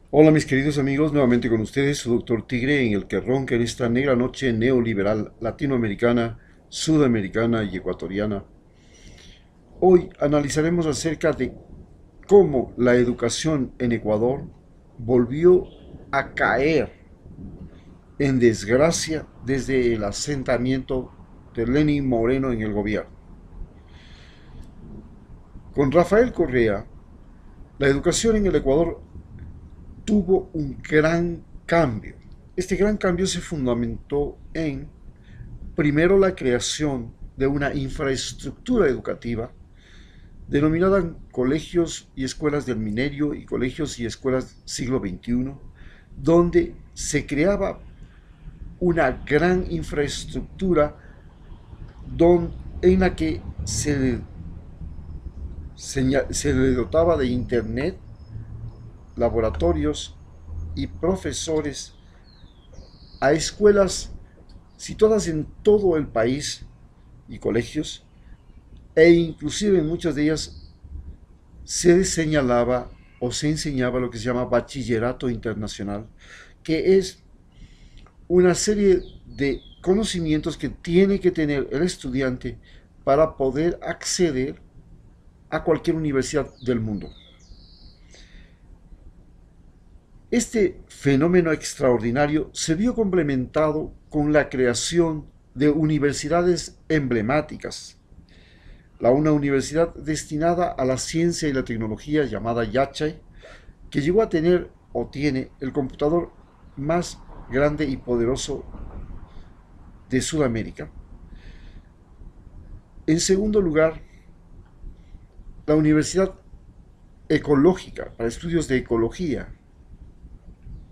Hola mis queridos amigos, nuevamente con ustedes su doctor Tigre en el que ronca en esta negra noche neoliberal latinoamericana, sudamericana y ecuatoriana. Hoy analizaremos acerca de cómo la educación en Ecuador volvió a caer en desgracia desde el asentamiento de Lenín Moreno en el gobierno. Con Rafael Correa, la educación en el Ecuador tuvo un gran cambio. Este gran cambio se fundamentó en, primero, la creación de una infraestructura educativa denominada colegios y escuelas del minerio y colegios y escuelas siglo XXI, donde se creaba una gran infraestructura en la que se le dotaba de internet, laboratorios y profesores a escuelas situadas en todo el país y colegios, e inclusive en muchas de ellas se señalaba o se enseñaba lo que se llama bachillerato internacional, que es una serie de conocimientos que tiene que tener el estudiante para poder acceder a cualquier universidad del mundo. Este fenómeno extraordinario se vio complementado con la creación de universidades emblemáticas. Una universidad destinada a la ciencia y la tecnología llamada Yachay, que llegó a tener o tiene el computador más grande y poderoso de Sudamérica. En segundo lugar, la Universidad Ecológica para estudios de ecología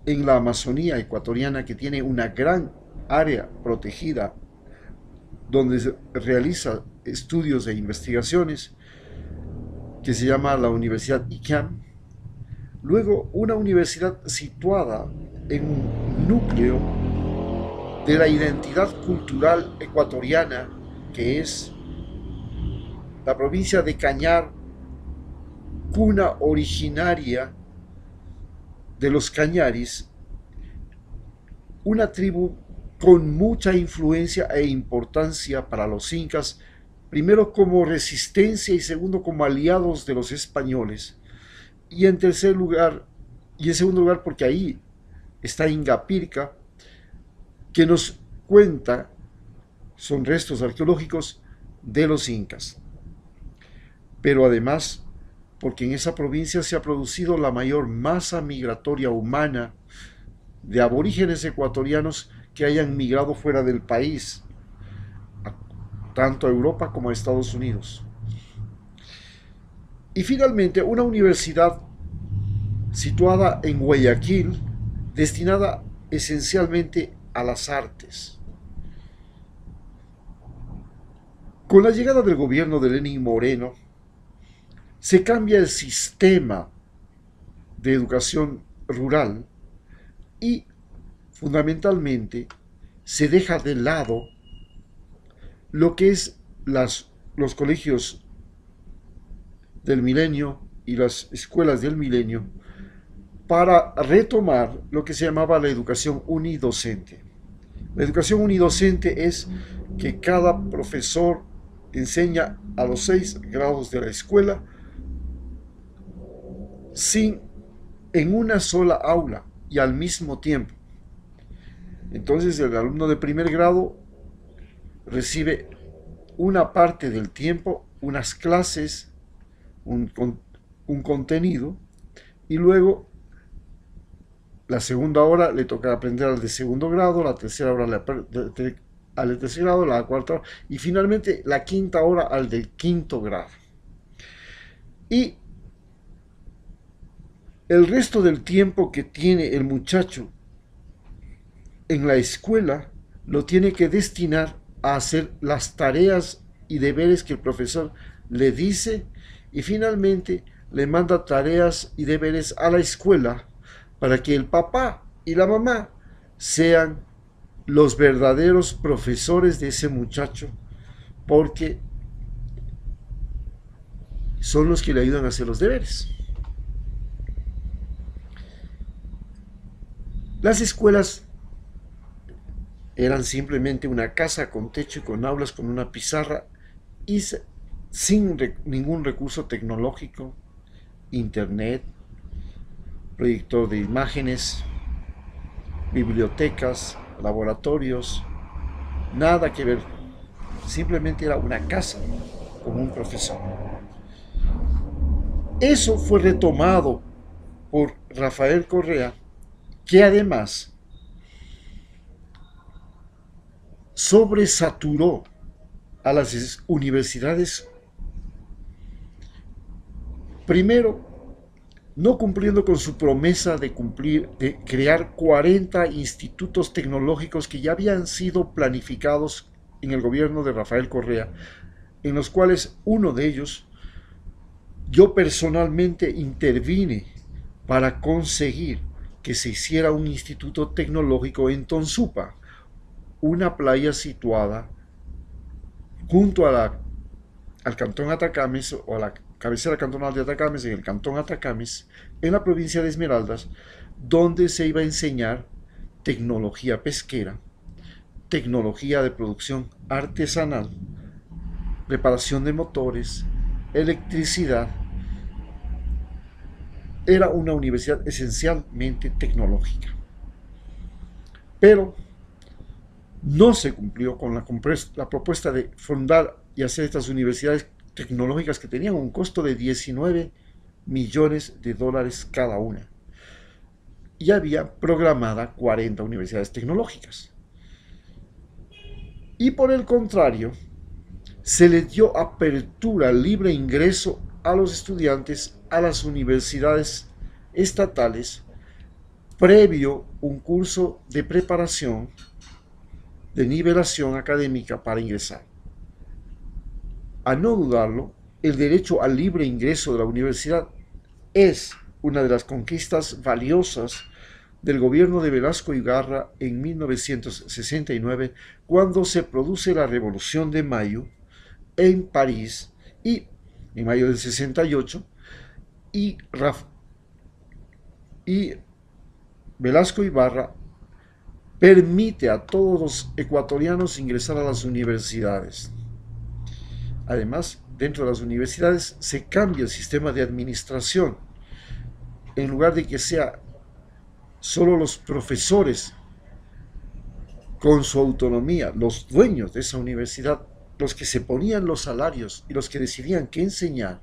en la Amazonía ecuatoriana, que tiene una gran área protegida donde se realiza estudios e investigaciones, que se llama la Universidad ICAM. Luego, una universidad situada en un núcleo de la identidad cultural ecuatoriana, que es la provincia de Cañar, cuna originaria de los cañaris, una tribu con mucha influencia e importancia para los incas, primero como resistencia y segundo como aliados de los españoles. Y en tercer lugar, y en segundo lugar porque ahí está Ingapirca, que nos cuenta, son restos arqueológicos de los incas. Pero además, porque en esa provincia se ha producido la mayor masa migratoria humana de aborígenes ecuatorianos que hayan migrado fuera del país, tanto a Europa como a Estados Unidos. Y finalmente, una universidad situada en Guayaquil, destinada esencialmente a las artes. Con la llegada del gobierno de Lenín Moreno, se cambia el sistema de educación rural y, fundamentalmente, se deja de lado lo que es los colegios del milenio y las escuelas del milenio para retomar lo que se llamaba la educación unidocente. La educación unidocente es que cada profesor enseña a los 6 grados de la escuela sin en una sola aula y al mismo tiempo. Entonces el alumno de primer grado recibe una parte del tiempo, unas clases, un, un contenido, y luego la segunda hora le toca aprender al de segundo grado, la tercera hora al de tercer grado, la cuarta hora, y finalmente la quinta hora al del quinto grado. Y el resto del tiempo que tiene el muchacho en la escuela lo tiene que destinar a hacer las tareas y deberes que el profesor le dice, y finalmente le manda tareas y deberes a la escuela para que el papá y la mamá sean los verdaderos profesores de ese muchacho, porque son los que le ayudan a hacer los deberes. Las escuelas eran simplemente una casa con techo y con aulas, con una pizarra y sin ningún recurso tecnológico, internet, proyector de imágenes, bibliotecas, laboratorios, nada que ver. Simplemente era una casa con un profesor. Eso fue retomado por Rafael Correa, que además sobresaturó a las universidades, primero no cumpliendo con su promesa de crear 40 institutos tecnológicos que ya habían sido planificados en el gobierno de Rafael Correa, en los cuales uno de ellos yo personalmente intervine para conseguir que se hiciera un instituto tecnológico en Tonsupa, una playa situada junto al cantón Atacames o a la cabecera cantonal de Atacames, en el cantón Atacames, en la provincia de Esmeraldas, donde se iba a enseñar tecnología pesquera, tecnología de producción artesanal, reparación de motores, electricidad. Era una universidad esencialmente tecnológica. Pero no se cumplió con la propuesta de fundar y hacer estas universidades tecnológicas que tenían un costo de 19 millones de dólares cada una. Y había programada 40 universidades tecnológicas. Y por el contrario, se le dio apertura, libre ingreso a los estudiantes a las universidades estatales previo un curso de preparación, de nivelación académica para ingresar. A no dudarlo, el derecho al libre ingreso de la universidad es una de las conquistas valiosas del gobierno de Velasco Ibarra en 1969, cuando se produce la Revolución de Mayo en París, y en mayo del 68, y Velasco Ibarra permite a todos los ecuatorianos ingresar a las universidades. Además, dentro de las universidades se cambia el sistema de administración. En lugar de que sea solo los profesores con su autonomía, los dueños de esa universidad, los que se ponían los salarios y los que decidían qué enseñar,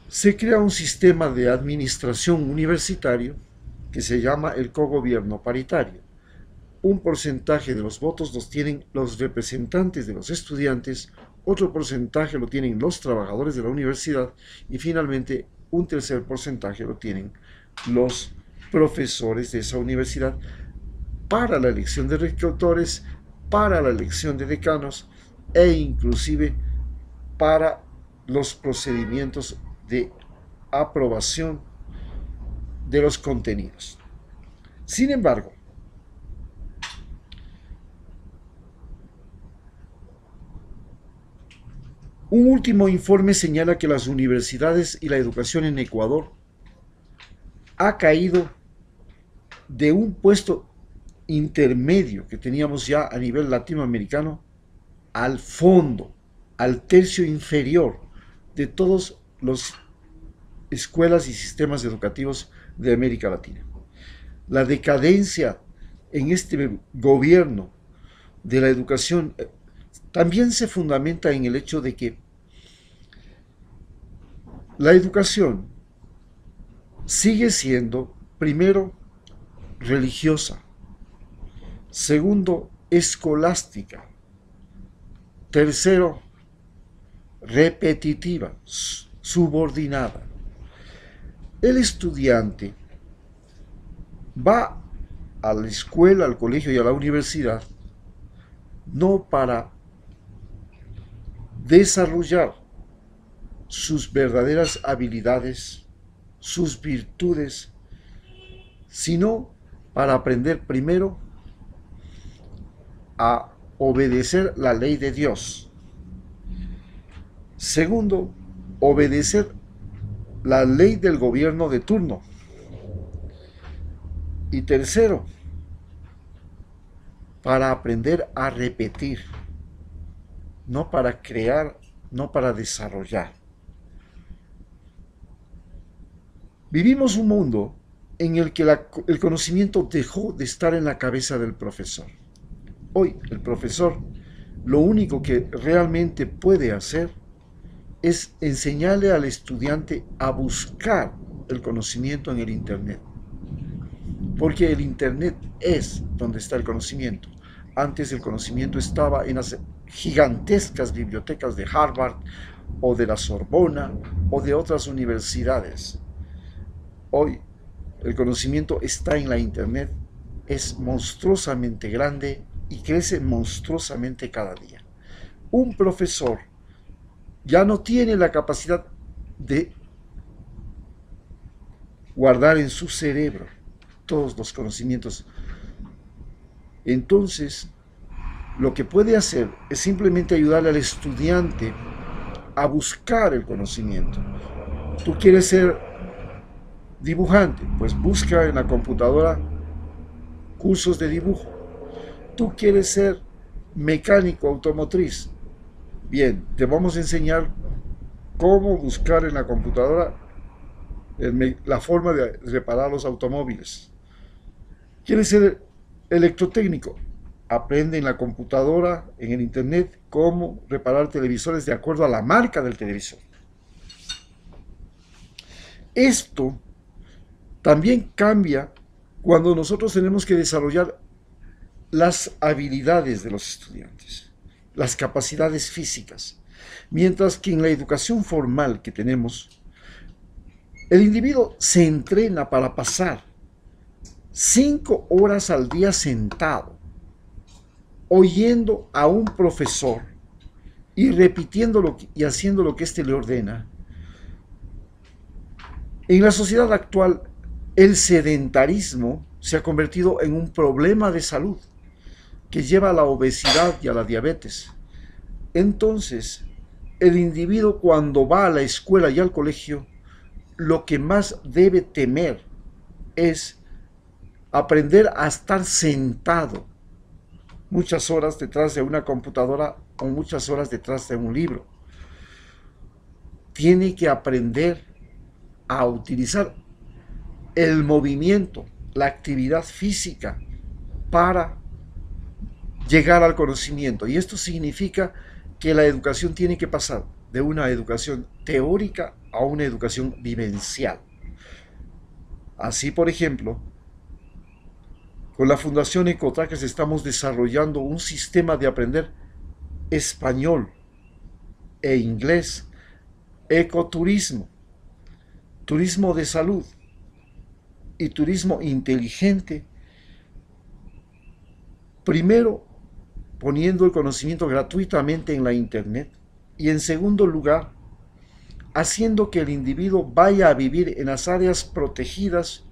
se crea un sistema de administración universitario que se llama el cogobierno paritario. Un porcentaje de los votos los tienen los representantes de los estudiantes, otro porcentaje lo tienen los trabajadores de la universidad y finalmente un tercer porcentaje lo tienen los profesores de esa universidad para la elección de rectores, para la elección de decanos e inclusive para los procedimientos de aprobación de los contenidos. Sin embargo, un último informe señala que las universidades y la educación en Ecuador ha caído de un puesto intermedio que teníamos ya a nivel latinoamericano al fondo, al tercio inferior de todas las escuelas y sistemas educativos de América Latina. La decadencia en este gobierno de la educación también se fundamenta en el hecho de que la educación sigue siendo, primero, religiosa, segundo, escolástica, tercero, repetitiva, subordinada. El estudiante va a la escuela, al colegio y a la universidad no para desarrollar sus verdaderas habilidades, sus virtudes, sino para aprender primero a obedecer la ley de Dios. Segundo, obedecer la ley del gobierno de turno. Y tercero, para aprender a repetir, no para crear, no para desarrollar. Vivimos un mundo en el que el conocimiento dejó de estar en la cabeza del profesor. Hoy el profesor lo único que realmente puede hacer es enseñarle al estudiante a buscar el conocimiento en el Internet. Porque el Internet es donde está el conocimiento. Antes el conocimiento estaba en las gigantescas bibliotecas de Harvard o de la Sorbona o de otras universidades. Hoy el conocimiento está en la Internet, es monstruosamente grande y crece monstruosamente cada día. Un profesor ya no tiene la capacidad de guardar en su cerebro todos los conocimientos. Entonces, lo que puede hacer es simplemente ayudarle al estudiante a buscar el conocimiento. Tú quieres ser dibujante, pues busca en la computadora cursos de dibujo. Tú quieres ser mecánico automotriz. Bien, te vamos a enseñar cómo buscar en la computadora la forma de reparar los automóviles. ¿Quieres ser electrotécnico? Aprende en la computadora, en el internet, cómo reparar televisores de acuerdo a la marca del televisor. Esto también cambia cuando nosotros tenemos que desarrollar las habilidades de los estudiantes, las capacidades físicas. Mientras que en la educación formal que tenemos, el individuo se entrena para pasar 5 horas al día sentado, oyendo a un profesor y repitiendo y haciendo lo que éste le ordena. En la sociedad actual, el sedentarismo se ha convertido en un problema de salud que lleva a la obesidad y a la diabetes. Entonces, el individuo cuando va a la escuela y al colegio, lo que más debe temer es aprender a estar sentado muchas horas detrás de una computadora o muchas horas detrás de un libro. Tiene que aprender a utilizar el movimiento, la actividad física para llegar al conocimiento. Y esto significa que la educación tiene que pasar de una educación teórica a una educación vivencial. Así, por ejemplo, con la Fundación Ecotrackers estamos desarrollando un sistema de aprender español e inglés, ecoturismo, turismo de salud y turismo inteligente. Primero, poniendo el conocimiento gratuitamente en la Internet y en segundo lugar, haciendo que el individuo vaya a vivir en las áreas protegidas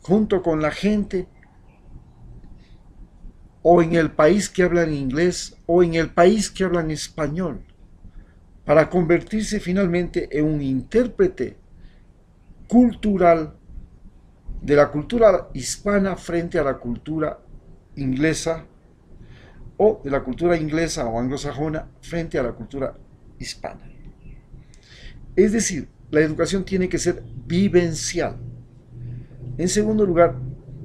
junto con la gente o en el país que hablan inglés o en el país que hablan español, para convertirse finalmente en un intérprete cultural de la cultura hispana frente a la cultura inglesa o de la cultura inglesa o anglosajona frente a la cultura hispana. Es decir, la educación tiene que ser vivencial. En segundo lugar,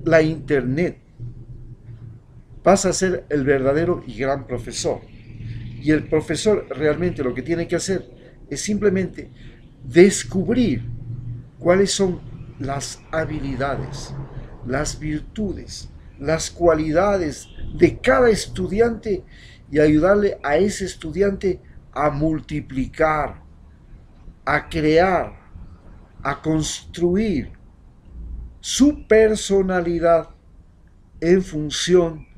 la Internet pasa a ser el verdadero y gran profesor. Y el profesor realmente lo que tiene que hacer es simplemente descubrir cuáles son las habilidades, las virtudes, las cualidades de cada estudiante y ayudarle a ese estudiante a multiplicar, a crear, a construir su personalidad en función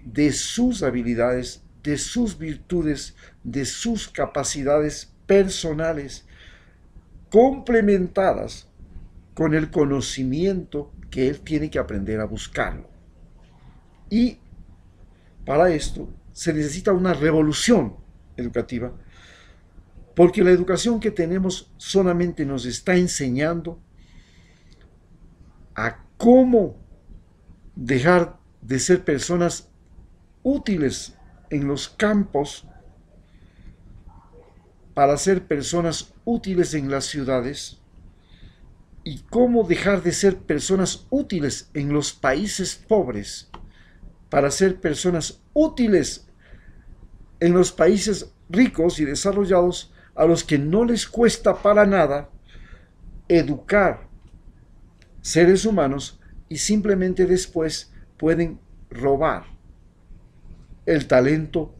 de sus habilidades, de sus virtudes, de sus capacidades personales, complementadas con el conocimiento que él tiene que aprender a buscarlo. Y para esto se necesita una revolución educativa, porque la educación que tenemos solamente nos está enseñando a cómo dejar de ser personas útiles en los campos para ser personas útiles en las ciudades, y cómo dejar de ser personas útiles en los países pobres para ser personas útiles en los países ricos y desarrollados, a los que no les cuesta para nada educar seres humanos y simplemente después pueden robar el talento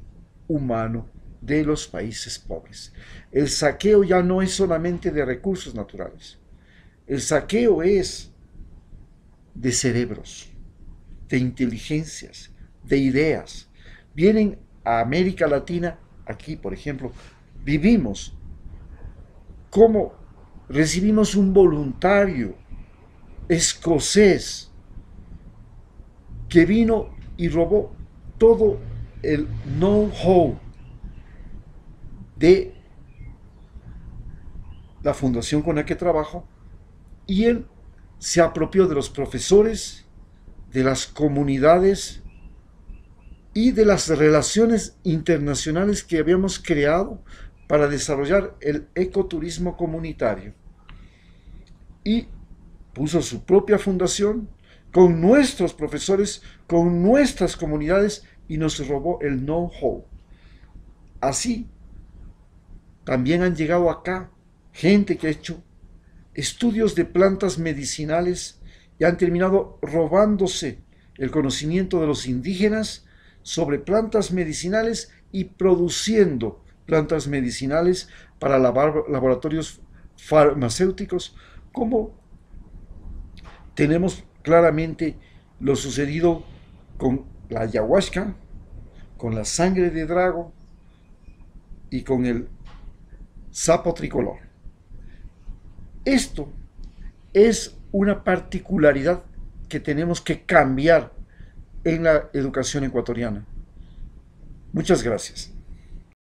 humano de los países pobres. El saqueo ya no es solamente de recursos naturales. El saqueo es de cerebros, de inteligencias, de ideas. Vienen a América Latina, aquí por ejemplo, vivimos como recibimos un voluntario escocés que vino y robó todo el know-how de la fundación con la que trabajo, y él se apropió de los profesores, de las comunidades y de las relaciones internacionales que habíamos creado para desarrollar el ecoturismo comunitario. Y puso su propia fundación con nuestros profesores, con nuestras comunidades, y nos robó el know-how. Así, también han llegado acá gente que ha hecho estudios de plantas medicinales y han terminado robándose el conocimiento de los indígenas sobre plantas medicinales y produciendo plantas medicinales para laboratorios farmacéuticos, como tenemos claramente lo sucedido con la ayahuasca, con la sangre de drago y con el sapo tricolor. Esto es una particularidad que tenemos que cambiar en la educación ecuatoriana. Muchas gracias.